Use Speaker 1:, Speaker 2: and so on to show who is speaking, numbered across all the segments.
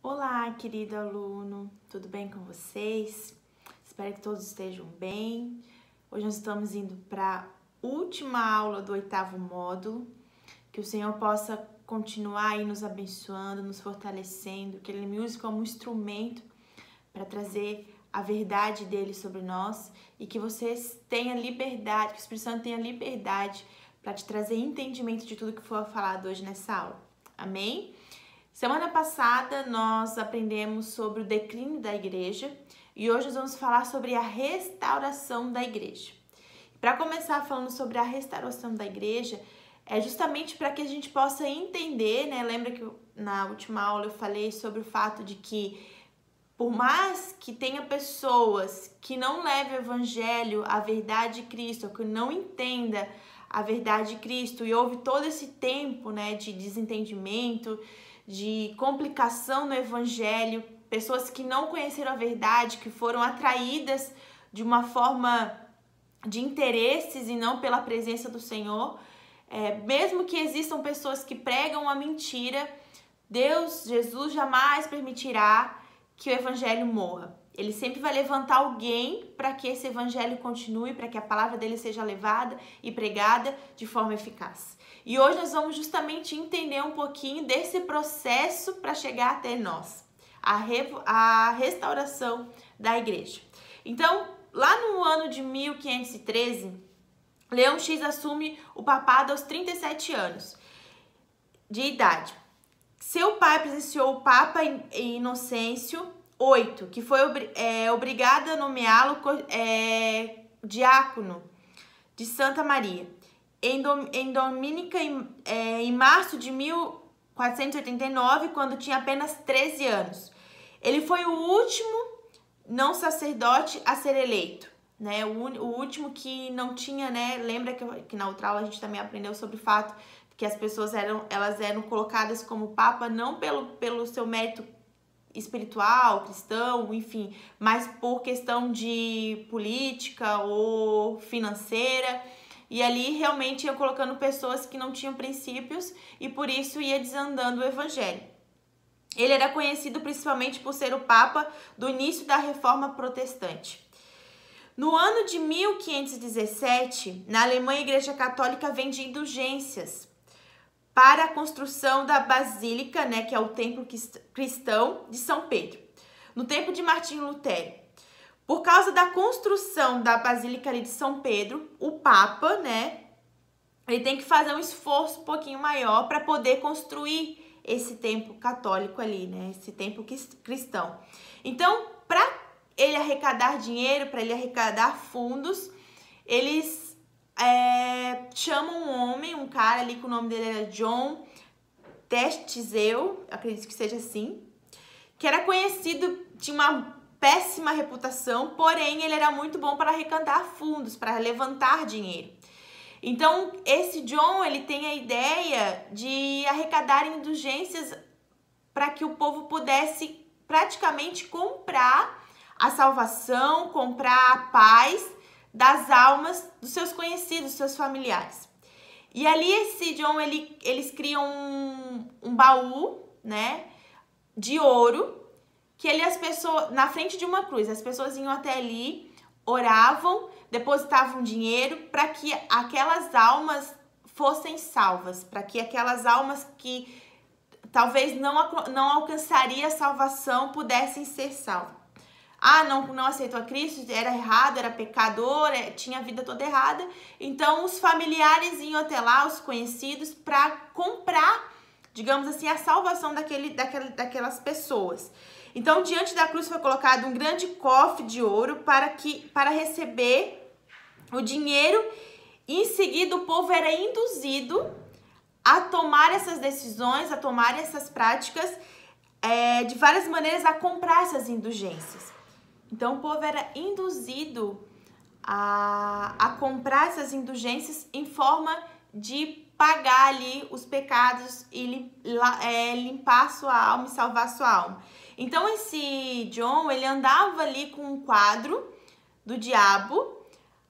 Speaker 1: Olá, querido aluno, tudo bem com vocês? Espero que todos estejam bem. Hoje nós estamos indo para a última aula do 8º módulo. Que o Senhor possa continuar aí nos abençoando, nos fortalecendo, que Ele me use como instrumento para trazer a verdade dele sobre nós e que vocês tenham liberdade, que o Espírito Santo tenha liberdade para te trazer entendimento de tudo que for falado hoje nessa aula. Amém? Semana passada nós aprendemos sobre o declínio da igreja e hoje nós vamos falar sobre a restauração da igreja. Para começar falando sobre a restauração da igreja, é justamente para que a gente possa entender, né? Lembra que na última aula eu falei sobre o fato de que por mais que tenha pessoas que não levem o evangelho, a verdade de Cristo, ou que não entenda a verdade de Cristo e houve todo esse tempo, né, de desentendimento, de complicação no evangelho, pessoas que não conheceram a verdade, que foram atraídas de uma forma de interesses e não pela presença do Senhor. Mesmo que existam pessoas que pregam a mentira, Jesus jamais permitirá que o evangelho morra. Ele sempre vai levantar alguém para que esse evangelho continue, para que a palavra dele seja levada e pregada de forma eficaz. E hoje nós vamos justamente entender um pouquinho desse processo para chegar até nós, a restauração da igreja. Então, lá no ano de 1513, Leão X assume o papado aos 37 anos de idade. Seu pai presenciou o Papa Inocêncio VIII, que foi obrigado a nomeá-lo diácono de Santa Maria. Em Dominica, em março de 1489, quando tinha apenas 13 anos. Ele foi o último não sacerdote a ser eleito, né? O último que não tinha, né? Lembra que na outra aula a gente também aprendeu sobre o fato que as pessoas eram colocadas como papa não pelo seu mérito espiritual, cristão, enfim, mas por questão de política ou financeira. E ali realmente ia colocando pessoas que não tinham princípios e por isso ia desandando o evangelho. Ele era conhecido principalmente por ser o papa do início da Reforma Protestante. No ano de 1517, na Alemanha, a Igreja Católica vende indulgências para a construção da Basílica, né, que é o templo cristão de São Pedro, no tempo de Martinho Lutero. Por causa da construção da Basílica ali de São Pedro, o Papa, né, ele tem que fazer um esforço um pouquinho maior para poder construir esse templo católico ali, né, esse templo cristão. Então, para ele arrecadar dinheiro, para ele arrecadar fundos, eles chamam um cara ali que o nome dele era John Testzel, acredito que seja assim, que era conhecido, tinha uma péssima reputação, porém ele era muito bom para arrecadar fundos, para levantar dinheiro. Então, esse John, ele tem a ideia de arrecadar indulgências para que o povo pudesse praticamente comprar a salvação, comprar a paz das almas dos seus conhecidos, dos seus familiares. E ali esse John, eles criam um baú, né, de ouro, que as pessoas, na frente de uma cruz, as pessoas iam até ali, oravam, depositavam dinheiro para que aquelas almas fossem salvas, para que aquelas almas que talvez não alcançaria a salvação pudessem ser salvas. Não aceitou a Cristo, era errado, era pecador, tinha a vida toda errada. Então, os familiares iam até lá, os conhecidos, para comprar, digamos assim, a salvação daquelas pessoas. Então, diante da cruz foi colocado um grande cofre de ouro para receber o dinheiro. E, em seguida, o povo era induzido a tomar essas decisões, a tomar essas práticas, de várias maneiras, a comprar essas indulgências. Então, o povo era induzido a comprar essas indulgências em forma de pagar ali os pecados e limpar sua alma e salvar sua alma. Então, esse John, ele andava ali com um quadro do diabo,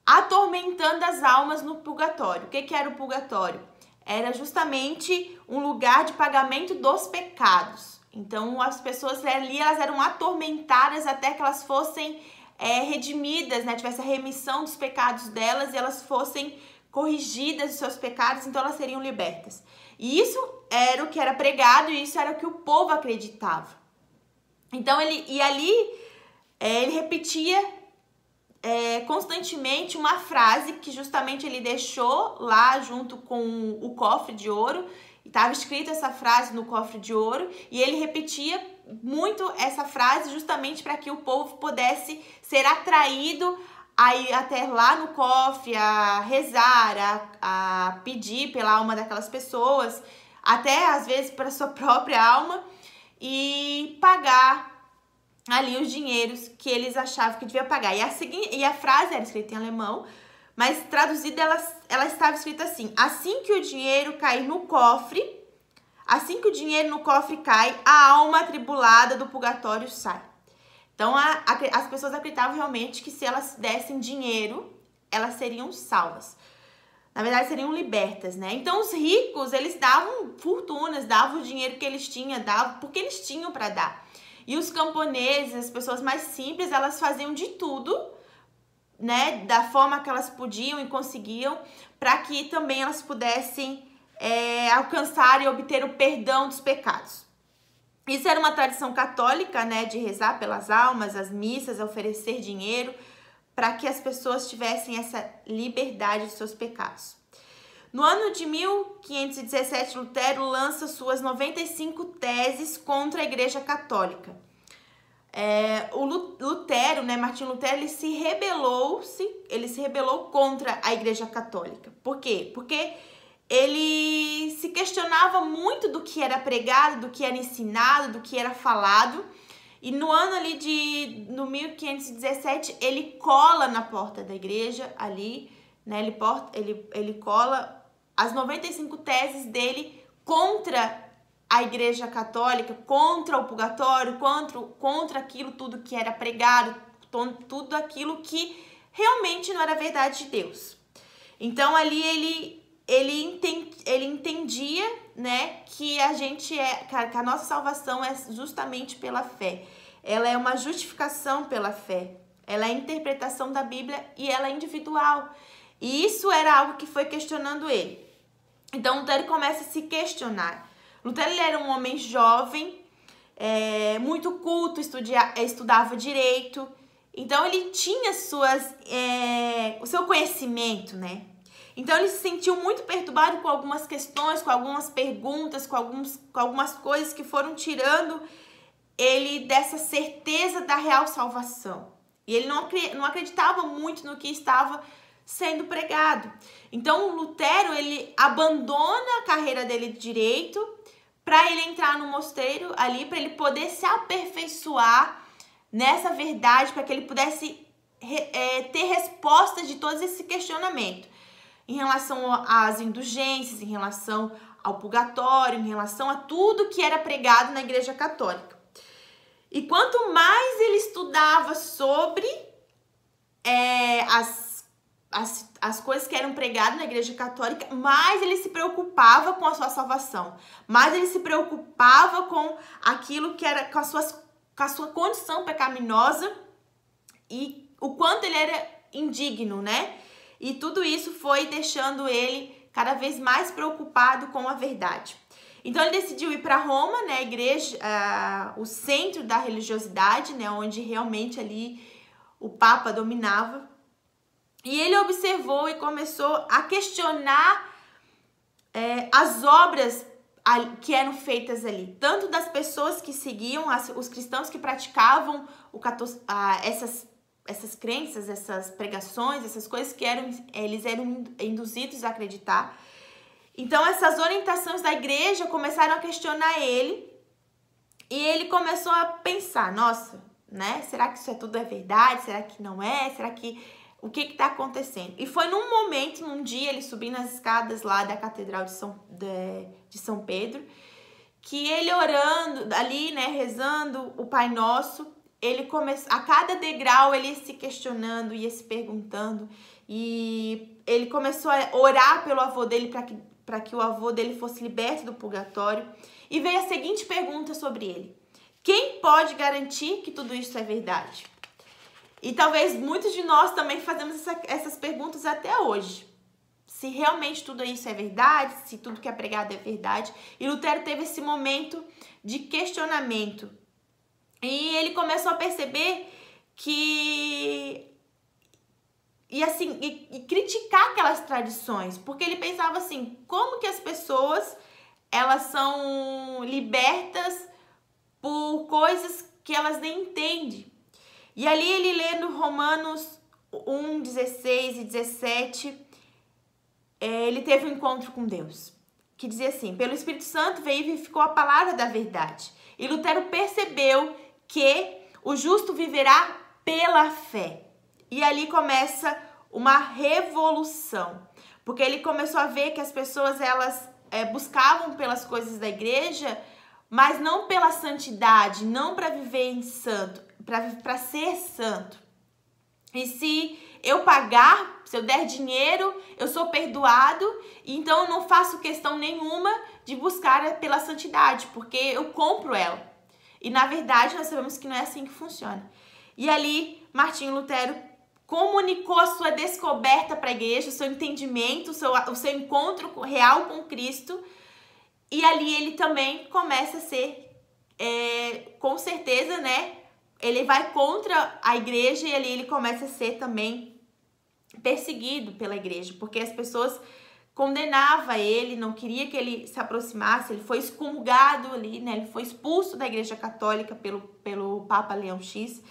Speaker 1: atormentando as almas no purgatório. O que era o purgatório? Era justamente um lugar de pagamento dos pecados. Então, as pessoas ali, elas eram atormentadas até que elas fossem redimidas, né? Tivesse a remissão dos pecados delas e elas fossem corrigidas dos seus pecados, então elas seriam libertas. E isso era o que era pregado e isso era o que o povo acreditava. Então, ele repetia constantemente uma frase que justamente ele deixou lá junto com o cofre de ouro. Estava escrita essa frase no cofre de ouro e ele repetia muito essa frase justamente para que o povo pudesse ser atraído a ir até lá no cofre, a rezar, a pedir pela alma daquelas pessoas, até às vezes para sua própria alma, e pagar ali os dinheiros que eles achavam que devia pagar. E a frase era escrita em alemão, mas traduzida ela estava escrita assim: assim que o dinheiro cair no cofre, assim que o dinheiro no cofre cai, a alma atribulada do purgatório sai. Então, as pessoas acreditavam realmente que se elas dessem dinheiro, elas seriam salvas. Na verdade, seriam libertas, né? Então, os ricos, eles davam fortunas, davam o dinheiro que eles tinham, davam porque eles tinham para dar. E os camponeses, as pessoas mais simples, elas faziam de tudo, né? Da forma que elas podiam e conseguiam, para que também elas pudessem alcançar e obter o perdão dos pecados. Isso era uma tradição católica, né, de rezar pelas almas, as missas, oferecer dinheiro, para que as pessoas tivessem essa liberdade de seus pecados. No ano de 1517, Lutero lança suas 95 teses contra a Igreja Católica. O Lutero, né, Martinho Lutero, ele se rebelou contra a Igreja Católica. Por quê? Porque ele se questionava muito do que era pregado, do que era ensinado, do que era falado. E no ano ali no 1517, ele cola na porta da igreja ali, né? Ele cola as 95 teses dele contra a Igreja Católica, contra o purgatório, contra aquilo tudo que era pregado, tudo aquilo que realmente não era verdade de Deus. Então ali ele entendia, né, que que a nossa salvação é justamente pela fé. Ela é uma justificação pela fé. Ela é a interpretação da Bíblia e ela é individual. E isso era algo que foi questionando ele. Então, Lutero começa a se questionar. Lutero, ele era um homem jovem, muito culto, estudava direito. Então, ele tinha o seu conhecimento, né? Então, ele se sentiu muito perturbado com algumas questões, com algumas perguntas, com algumas coisas que foram tirando ele dessa certeza da real salvação. E ele não acreditava muito no que estava sendo pregado. Então, Lutero, ele abandona a carreira dele de direito para ele entrar no mosteiro ali, para ele poder se aperfeiçoar nessa verdade, para que ele pudesse ter respostas de todo esse questionamento. Em relação às indulgências, em relação ao purgatório, em relação a tudo que era pregado na Igreja Católica. E quanto mais ele estudava sobre as coisas que eram pregadas na Igreja Católica, mais ele se preocupava com a sua salvação, mais ele se preocupava com aquilo que era com a sua condição pecaminosa e o quanto ele era indigno, né? E tudo isso foi deixando ele cada vez mais preocupado com a verdade. Então ele decidiu ir para Roma, né, a igreja, o centro da religiosidade, né, onde realmente ali o Papa dominava. E ele observou e começou a questionar as obras que eram feitas ali, tanto das pessoas que seguiam, os cristãos que praticavam essas crenças, essas pregações, essas coisas que eles eram induzidos a acreditar. Então, essas orientações da igreja começaram a questionar ele e ele começou a pensar, nossa, né? Será que isso tudo é verdade? Será que não é? Será que... O que está acontecendo? E foi num dia, ele subindo as escadas lá da Catedral de São Pedro, que ele orando ali, né, rezando o Pai Nosso, ele começou, a cada degrau ele ia se questionando, ia se perguntando, e ele começou a orar pelo avô dele para que o avô dele fosse liberto do purgatório. e veio a seguinte pergunta sobre ele: quem pode garantir que tudo isso é verdade? E talvez muitos de nós também fazemos essas perguntas até hoje. Se realmente tudo isso é verdade, se tudo que é pregado é verdade. E Lutero teve esse momento de questionamento. E ele começou a perceber que... E criticar aquelas tradições. Porque ele pensava assim, como que as pessoas, elas são libertas por coisas que elas nem entendem. E ali ele lê no Romanos 1, 16 e 17, ele teve um encontro com Deus, que dizia assim: pelo Espírito Santo veio e vivificou a palavra da verdade. E Lutero percebeu que o justo viverá pela fé. E ali começa uma revolução, porque ele começou a ver que as pessoas, elas buscavam pelas coisas da igreja, mas não pela santidade, não para viver em santo, para ser santo. E se eu pagar, se eu der dinheiro, eu sou perdoado, então eu não faço questão nenhuma de buscar pela santidade, porque eu compro ela. E na verdade nós sabemos que não é assim que funciona. E ali Martinho Lutero comunicou a sua descoberta para a igreja, o seu entendimento, o seu encontro real com Cristo. E ali ele também começa a ser, com certeza, né? Ele vai contra a igreja e ali ele começa a ser também perseguido pela igreja, porque as pessoas condenavam ele, não queria que ele se aproximasse, ele foi excomungado ali, né? Ele foi expulso da igreja católica pelo Papa Leão X.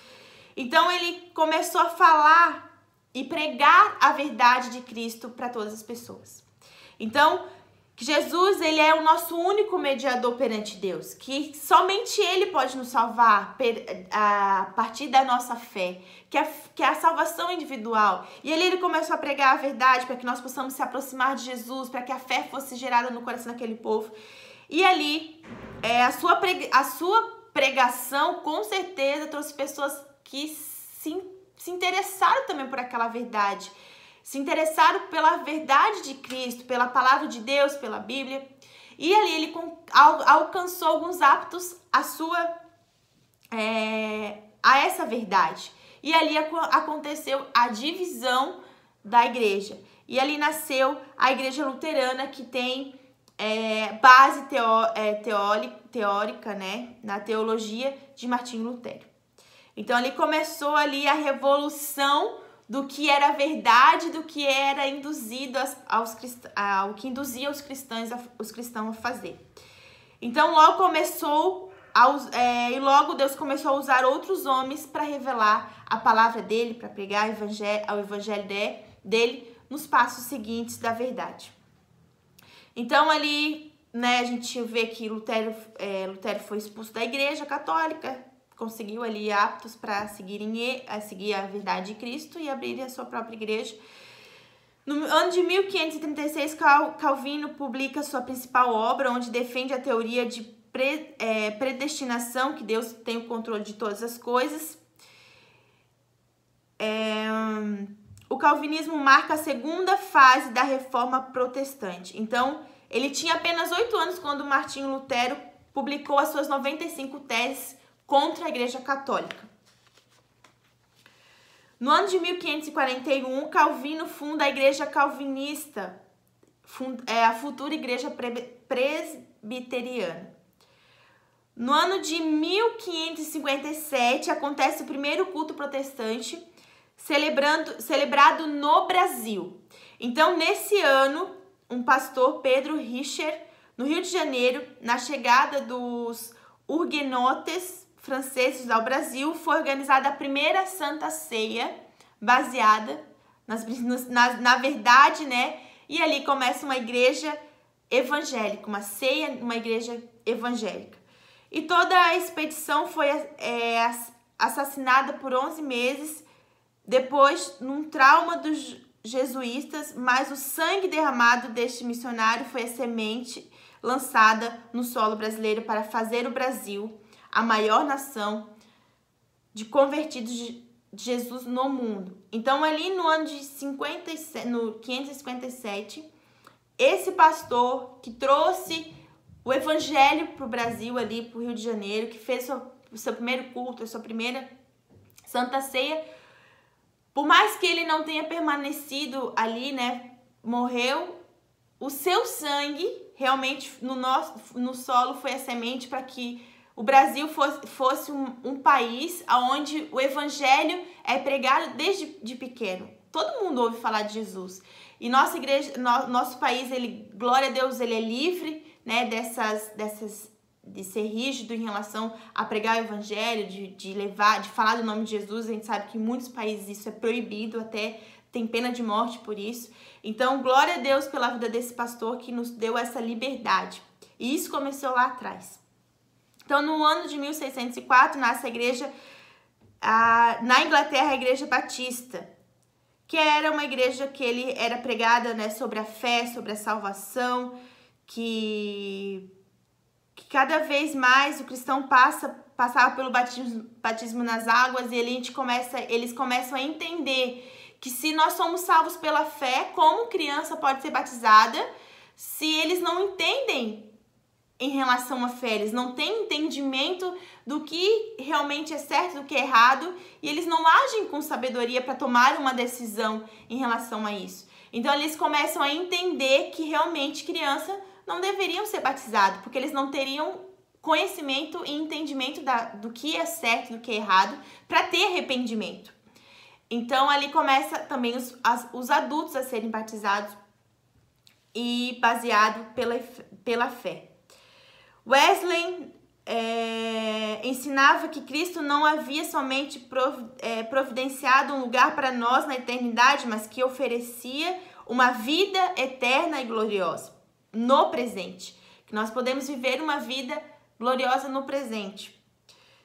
Speaker 1: Então ele começou a falar e pregar a verdade de Cristo para todas as pessoas. Então, Jesus, ele é o nosso único mediador perante Deus, que somente ele pode nos salvar a partir da nossa fé, que é a salvação individual. E ali ele começou a pregar a verdade para que nós possamos se aproximar de Jesus, para que a fé fosse gerada no coração daquele povo. E ali, a sua pregação, com certeza, trouxe pessoas que se interessaram também por aquela verdade, se interessaram pela verdade de Cristo, pela palavra de Deus, pela Bíblia. E ali ele alcançou alguns aptos a essa verdade. E ali aconteceu a divisão da igreja. E ali nasceu a igreja luterana, que tem base teórica, né, na teologia de Martinho Lutero. Então ali começou ali a revolução do que era verdade, do que era induzido o que induzia os cristãos a fazer. Então logo Deus começou a usar outros homens para revelar a palavra dele, para pregar o evangelho dele nos passos seguintes da verdade. Então ali, né, a gente vê que Lutero foi expulso da igreja católica, conseguiu ali aptos para seguir a verdade de Cristo e abrir a sua própria igreja. No ano de 1536, Calvino publica sua principal obra, onde defende a teoria de predestinação, que Deus tem o controle de todas as coisas. O calvinismo marca a segunda fase da reforma protestante. Então, ele tinha apenas 8 anos quando Martinho Lutero publicou as suas 95 teses contra a Igreja Católica. No ano de 1541, Calvino funda a Igreja Calvinista, a futura Igreja Presbiteriana. No ano de 1557, acontece o primeiro culto protestante celebrado no Brasil. Então, nesse ano, um pastor, Pedro Richer, no Rio de Janeiro, na chegada dos huguenotes franceses ao Brasil, foi organizada a primeira Santa Ceia, baseada na verdade, né? E ali começa uma igreja evangélica, uma igreja evangélica. E toda a expedição foi assassinada por 11 meses, depois, num trauma dos jesuítas, mas o sangue derramado deste missionário foi a semente lançada no solo brasileiro para fazer o Brasil a maior nação de convertidos de Jesus no mundo. Então, ali no ano de 557, esse pastor que trouxe o evangelho para o Brasil ali, para o Rio de Janeiro, que fez o seu primeiro culto, a sua primeira Santa Ceia. Por mais que ele não tenha permanecido ali, né, morreu, o seu sangue realmente no solo foi a semente para que o Brasil fosse um país onde o evangelho é pregado desde pequeno. Todo mundo ouve falar de Jesus. E nossa igreja, nosso país, glória a Deus, ele é livre, né, de ser rígido em relação a pregar o evangelho, de falar do nome de Jesus. A gente sabe que em muitos países isso é proibido, até tem pena de morte por isso. Então, glória a Deus pela vida desse pastor que nos deu essa liberdade. E isso começou lá atrás. Então, no ano de 1604, nasce a igreja, na Inglaterra, a Igreja Batista, que era uma igreja que ele era pregada, né, sobre a fé, sobre a salvação, que cada vez mais o cristão passava pelo batismo nas águas, e eles começam a entender que se nós somos salvos pela fé, como criança pode ser batizada, se eles não entendem em relação à fé, eles não têm entendimento do que realmente é certo, do que é errado, e eles não agem com sabedoria para tomar uma decisão em relação a isso. Então eles começam a entender que realmente criança não deveriam ser batizados, porque eles não teriam conhecimento e entendimento do que é certo, do que é errado, para ter arrependimento. Então ali começa também os adultos a serem batizados e baseado pela fé. Wesley ensinava que Cristo não havia somente providenciado um lugar para nós na eternidade, mas que oferecia uma vida eterna e gloriosa no presente. Que nós podemos viver uma vida gloriosa no presente.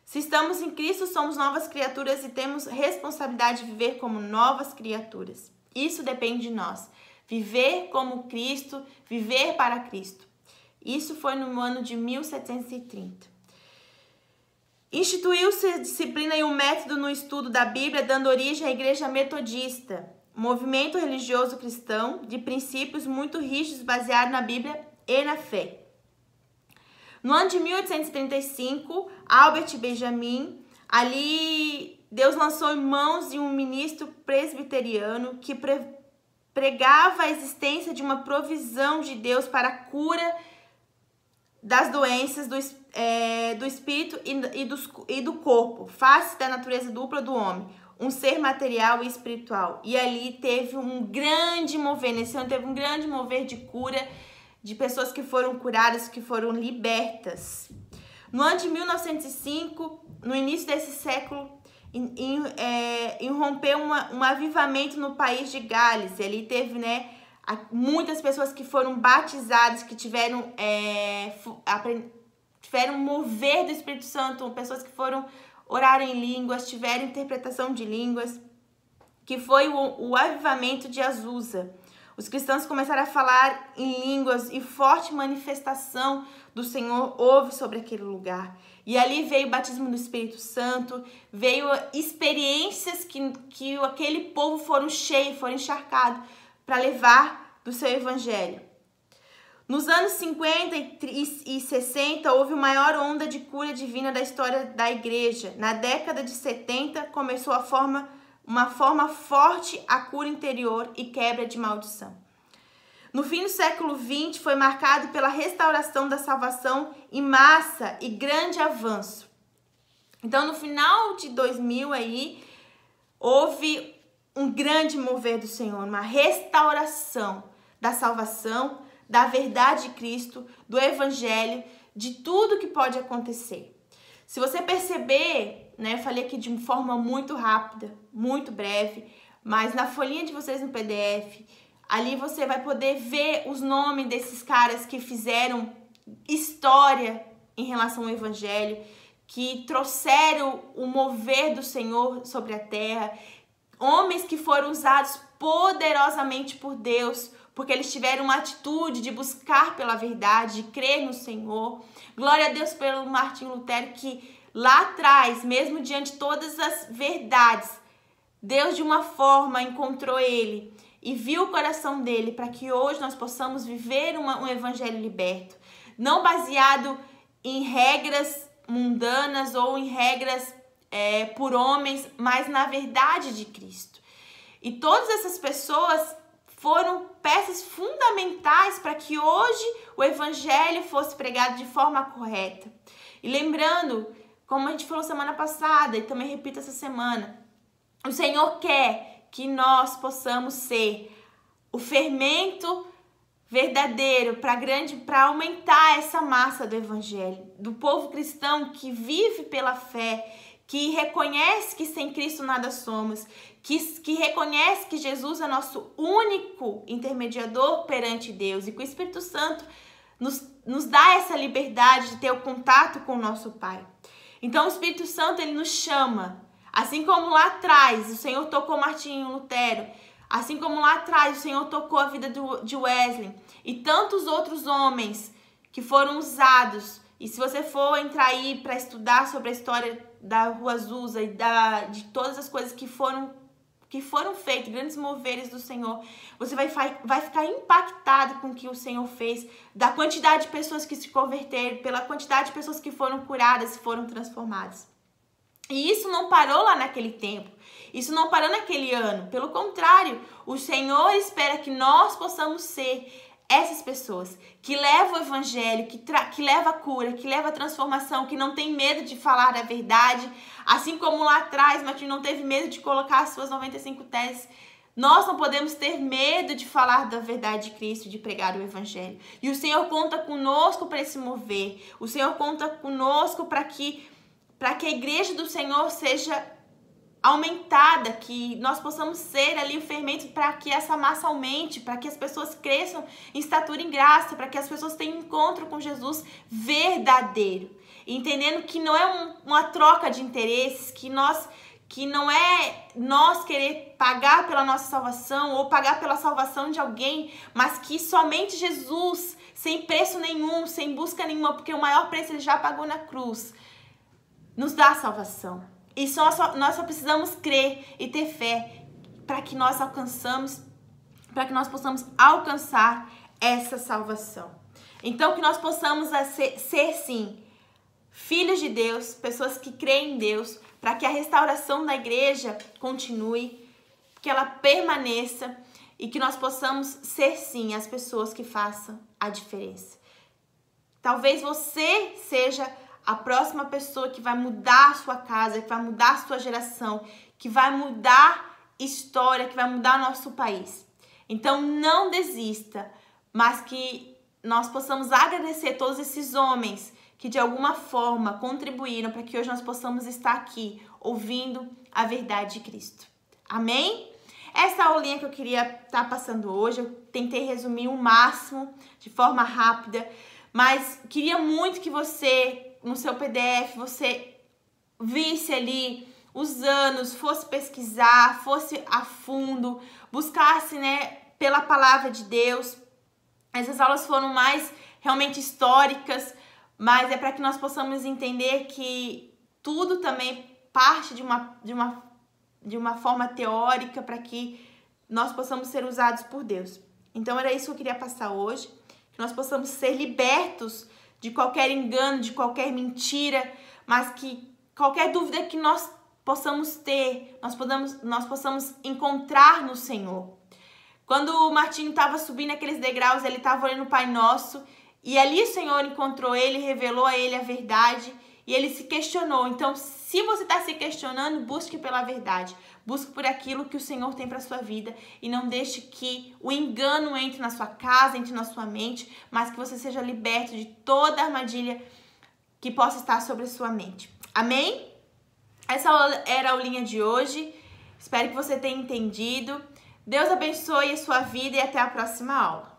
Speaker 1: Se estamos em Cristo, somos novas criaturas e temos responsabilidade de viver como novas criaturas. Isso depende de nós. Viver como Cristo, viver para Cristo. Isso foi no ano de 1730. Instituiu-se a disciplina e um método no estudo da Bíblia, dando origem à Igreja Metodista, movimento religioso cristão de princípios muito rígidos baseados na Bíblia e na fé. No ano de 1835, Albert Benjamin, ali Deus lançou em mãos de um ministro presbiteriano que pregava a existência de uma provisão de Deus para a cura das doenças do espírito e do corpo, face da natureza dupla do homem, um ser material e espiritual. E ali teve um grande mover, nesse ano teve um grande mover de cura, de pessoas que foram curadas, que foram libertas. No ano de 1905, no início desse século, irrompeu um avivamento no país de Gales. E ali teve, né, muitas pessoas que foram batizadas, que tiveram mover do Espírito Santo, pessoas que foram orar em línguas, tiveram interpretação de línguas, que foi o avivamento de Azusa. Os cristãos começaram a falar em línguas e forte manifestação do Senhor houve sobre aquele lugar. E ali veio o batismo do Espírito Santo, veio experiências que aquele povo foram cheios, foram encharcados para levar do seu evangelho. Nos anos 50 e 60 houve a maior onda de cura divina da história da igreja. Na década de 70 começou uma forma forte a cura interior e quebra de maldição. No fim do século XX foi marcado pela restauração da salvação em massa e grande avanço. Então, no final de 2000 aí, houve um grande mover do Senhor, uma restauração da salvação, da verdade de Cristo, do evangelho, de tudo que pode acontecer. Se você perceber, né, eu falei aqui de forma muito rápida, muito breve, mas na folhinha de vocês no PDF, ali você vai poder ver os nomes desses caras que fizeram história em relação ao evangelho, que trouxeram o mover do Senhor sobre a terra, homens que foram usados poderosamente por Deus, porque eles tiveram uma atitude de buscar pela verdade, de crer no Senhor. Glória a Deus pelo Martinho Lutero, que lá atrás, mesmo diante de todas as verdades, Deus de uma forma encontrou ele e viu o coração dele para que hoje nós possamos viver um evangelho liberto. não baseado em regras mundanas ou em regras por homens, mas na verdade de Cristo. E todas essas pessoas foram peças fundamentais para que hoje o evangelho fosse pregado de forma correta. E lembrando, como a gente falou semana passada e também repito essa semana, o Senhor quer que nós possamos ser o fermento verdadeiro para aumentar essa massa do evangelho, do povo cristão que vive pela fé, que reconhece que sem Cristo nada somos, que reconhece que Jesus é nosso único intermediador perante Deus e que o Espírito Santo nos dá essa liberdade de ter o contato com o nosso Pai. Então o Espírito Santo, ele nos chama, assim como lá atrás o Senhor tocou Martinho Lutero, assim como lá atrás o Senhor tocou a vida de Wesley e tantos outros homens que foram usados. E se você for entrar aí para estudar sobre a história da Rua Azusa e de todas as coisas que foram feitas, grandes moveres do Senhor, você vai ficar impactado com o que o Senhor fez, da quantidade de pessoas que se converteram, pela quantidade de pessoas que foram curadas e foram transformadas. E isso não parou lá naquele tempo, isso não parou naquele ano. Pelo contrário, o Senhor espera que nós possamos ser essas pessoas que levam o evangelho, que leva a cura, que leva a transformação, que não tem medo de falar a verdade, assim como lá atrás Martinho não teve medo de colocar as suas 95 teses. Nós não podemos ter medo de falar da verdade de Cristo, de pregar o evangelho. E o Senhor conta conosco para esse mover. O Senhor conta conosco para que a igreja do Senhor seja aumentada, que nós possamos ser ali o fermento para que essa massa aumente, para que as pessoas cresçam em estatura e em graça, para que as pessoas tenham um encontro com Jesus verdadeiro, entendendo que não é uma troca de interesses, que não é nós querer pagar pela nossa salvação ou pagar pela salvação de alguém, mas que somente Jesus, sem preço nenhum, sem busca nenhuma, porque o maior preço ele já pagou na cruz, nos dá a salvação. E nós só precisamos crer e ter fé para que nós possamos alcançar essa salvação. Então, que nós possamos ser sim, filhos de Deus, pessoas que creem em Deus, para que a restauração da igreja continue, que ela permaneça e que nós possamos ser sim as pessoas que façam a diferença. Talvez você seja a próxima pessoa que vai mudar a sua casa, que vai mudar a sua geração, que vai mudar história, que vai mudar o nosso país. Então não desista, mas que nós possamos agradecer todos esses homens que de alguma forma contribuíram para que hoje nós possamos estar aqui ouvindo a verdade de Cristo. Amém? Essa aulinha que eu queria estar passando hoje, eu tentei resumir o máximo, de forma rápida, mas queria muito que você, no seu PDF, você visse ali os anos, fosse pesquisar, fosse a fundo, buscasse, pela palavra de Deus. Essas aulas foram mais realmente históricas, mas é para que nós possamos entender que tudo também parte de uma forma teórica para que nós possamos ser usados por Deus. Então era isso que eu queria passar hoje, que nós possamos ser libertos de qualquer engano, de qualquer mentira, mas que qualquer dúvida que nós possamos ter, nós possamos encontrar no Senhor. Quando o Martinho estava subindo aqueles degraus, ele estava olhando o Pai Nosso, e ali o Senhor encontrou ele, revelou a ele a verdade, e ele se questionou. Então, se você está se questionando, busque pela verdade. Busque por aquilo que o Senhor tem para a sua vida e não deixe que o engano entre na sua casa, entre na sua mente, mas que você seja liberto de toda armadilha que possa estar sobre a sua mente. Amém? Essa era a aulinha de hoje. Espero que você tenha entendido. Deus abençoe a sua vida e até a próxima aula.